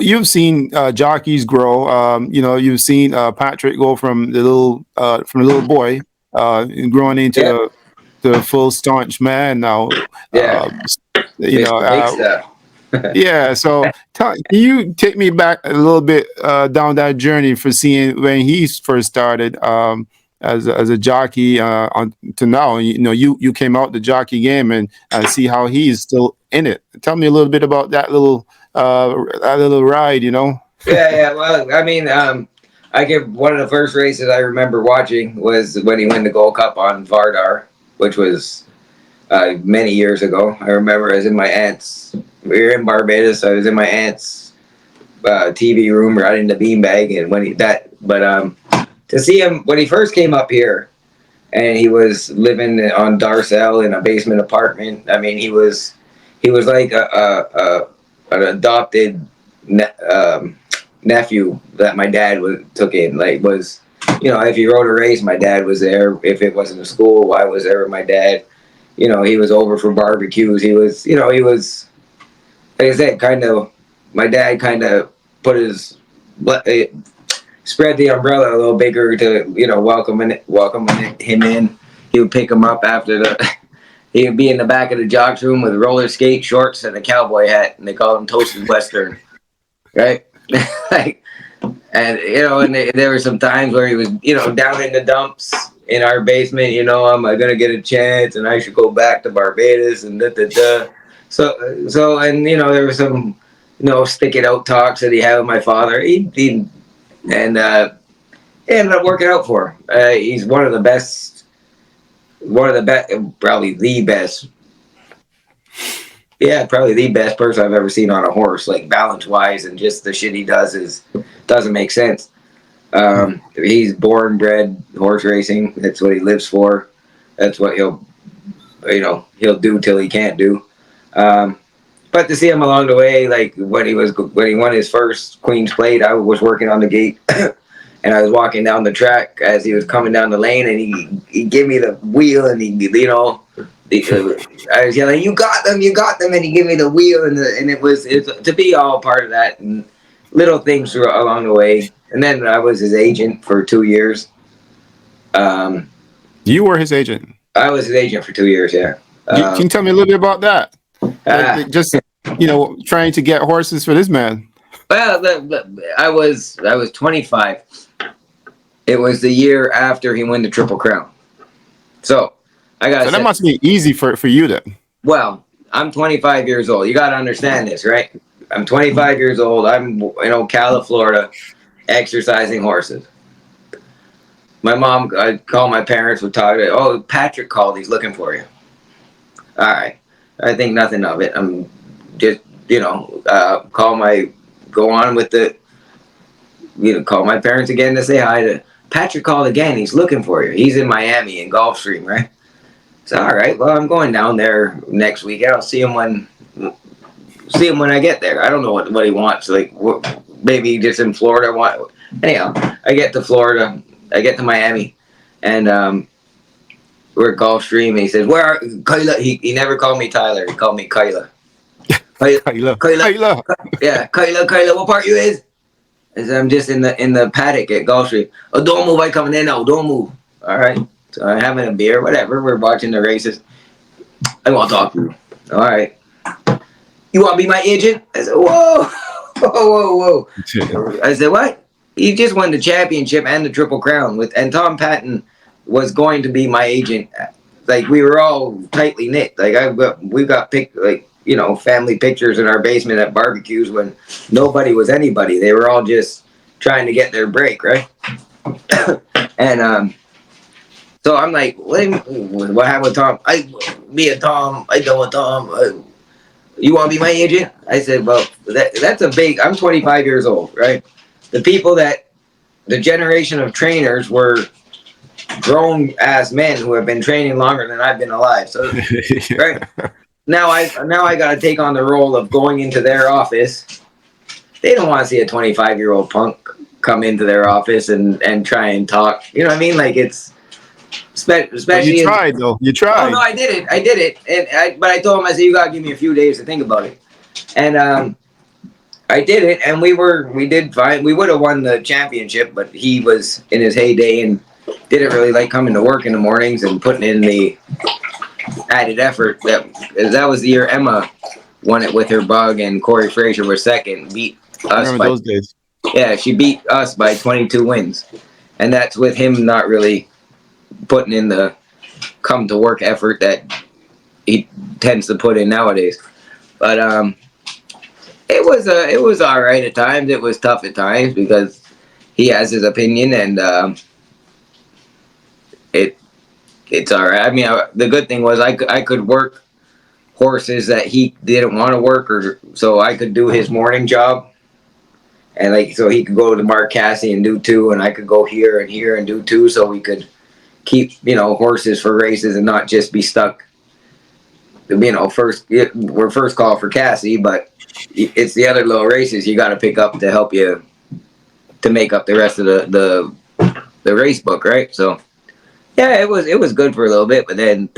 you've seen jockeys grow. You've seen Patrick go from the little boy growing Yeah, into the full staunch man now. yeah, Uh, you know, Mr. Big Stuff. yeah. So can you take me back a little bit down that journey for seeing when he first started as a jockey on to now? You came out the jockey game and see how he's still in it. Tell me a little bit about that little ride. Yeah, yeah. Well, I mean, I give one of the first races I remember watching was when he won the Gold Cup on Vardar, which was many years ago. I remember I was in my aunt's. We were in Barbados. I was in my aunt's TV room, riding the beanbag, and when he that. But to see him when he first came up here, and he was living on Darcel in a basement apartment. I mean, he was like an adopted nephew that my dad took in. Like was, if he rode a race, my dad was there. If it wasn't a school, I was there with my dad. He was over for barbecues. He was like I said, kind of. My dad kind of put his spread the umbrella a little bigger to welcoming him in. He would pick him up after the. He would be in the back of the jocks room with roller skate shorts and a cowboy hat, and they called him Toasted Western, right? Like, and there were some times where he was, down in the dumps in our basement. Am I gonna get a chance? And I should go back to Barbados and da da da. So, and there was some, stick it out talks that he had with my father. He and it ended up working out for him. He's probably the best. Yeah, probably the best person I've ever seen on a horse, like balance wise, and just the shit he doesn't make sense. He's born bred horse racing. That's what he lives for. That's what he'll do till he can't do. But to see him along the way, like when he won his first Queen's Plate, I was working on the gate. And I was walking down the track as he was coming down the lane, and he gave me the wheel, and I was yelling, "You got them, you got them!" And he gave me the wheel, and it's to be all part of that, and little things along the way. And then I was his agent for 2 years. You were his agent. I was his agent for 2 years. Yeah. Can you tell me a little bit about that? Just trying to get horses for this man. Well, I was 25. It was the year after he won the Triple Crown. So that must be easy for you then. Well, I'm 25 years old. You got to understand this, right? I'm 25 years old. I'm in Ocala, Florida, exercising horses. My mom, I called my parents, would talk to, "Oh, Patrick called. He's looking for you." All right. I think nothing of it. I'm just, go on with call my parents again to say hi to Patrick. Called again. He's looking for you. He's in Miami in Gulfstream, right? So all right. Well, I'm going down there next week. I'll see him when I get there. I don't know what he wants. Like maybe just in Florida. Anyhow, I get to Florida. I get to Miami, and we're at Gulfstream. And he says, "Where are Kyla?" He never called me Tyler. He called me Kyla. Kyla. Yeah, Kyla, what part you is? I said, "I'm just in the paddock at Gulfstream." "Oh, don't move, I coming in now, don't move." All right. So I'm having a beer, whatever. We're watching the races. "I want to talk to you." "All right. You want to be my agent?" I said, "Whoa." Whoa. I said, "What?" "He just won the championship and the Triple Crown and Tom Patton was going to be my agent." Like we were all tightly knit. Like we got picked, like, family pictures in our basement at barbecues when nobody was anybody. They were all just trying to get their break, right? And so I'm like, what happened with Tom? Me and Tom, I done with Tom. You want to be my agent? I said, well, that's I'm 25 years old, right? The generation of trainers were grown ass men who have been training longer than I've been alive. So, right? Now I got to take on the role of going into their office. They don't want to see a 25-year-old punk come into their office and try and talk. You know what I mean? Like it's especially. But you tried though. You tried. Oh no, I did it, but I told him, I said, you got to give me a few days to think about it. And I did it, and we did fine. We would have won the championship, but he was in his heyday and didn't really like coming to work in the mornings and putting in the added effort. That was the year Emma won it with her bug, and Corey Frazier was second. Beat I us remember by those days. Yeah, she beat us by 22 wins, and that's with him not really putting in the come to work effort that he tends to put in nowadays. But it was all right at times. It was tough at times because he has his opinion, and it it's all right. I mean, the good thing was I could work horses that he didn't want to work, or so I could do his morning job, and like so he could go to Mark Cassie and do two, and I could go here and do two, so we could keep horses for races and not just be stuck. We're first call for Cassie, but it's the other little races you got to pick up to help you to make up the rest of the race book, right? So yeah, it was good for a little bit, but then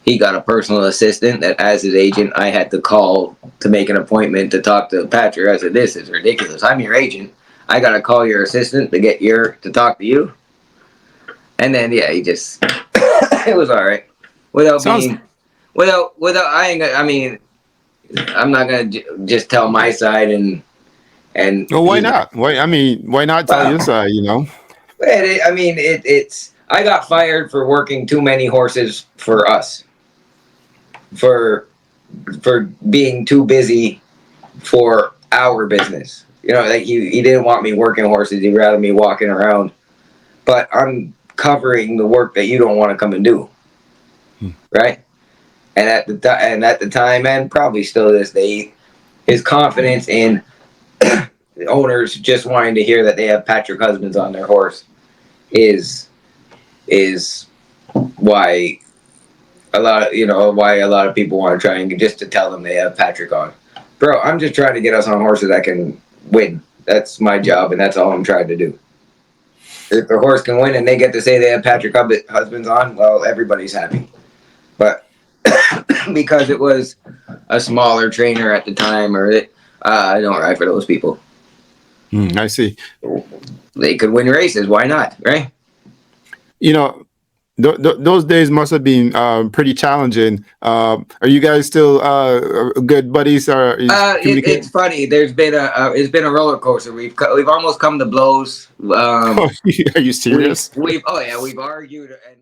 he got a personal assistant that, as his agent, I had to call to make an appointment to talk to Patrick. I said, "This is ridiculous. I'm your agent. I got to call your assistant to talk to you." And then yeah, he just it was all right without Sounds. being without I mean I'm not gonna just tell my side and Well, why he's not? Why? I mean, why not tell your well. side? I mean it's I got fired for working too many horses for us for being too busy for our business. Like he didn't want me working horses. He'd rather me walking around. But I'm covering the work that you don't want to come and do, Hmm. right? And at the time, and probably still to this day, his confidence in owners just wanting to hear that they have Patrick Husbands on their horse is is why why a lot of people want to try and just to tell them they have Patrick on. Bro, I'm just trying to get us on horses that can win. That's my job, and that's all I'm trying to do. If the horse can win and they get to say they have Patrick Husbands on, well, everybody's happy. But because it was a smaller trainer at the time, I don't ride for those people. I see. They could win races. Why not? Right? You know, those days must have been pretty challenging. Are you guys still good buddies? Or is It's communicate? funny. It's been a roller coaster. We've almost come to blows. Are you serious? We've oh yeah, we've argued and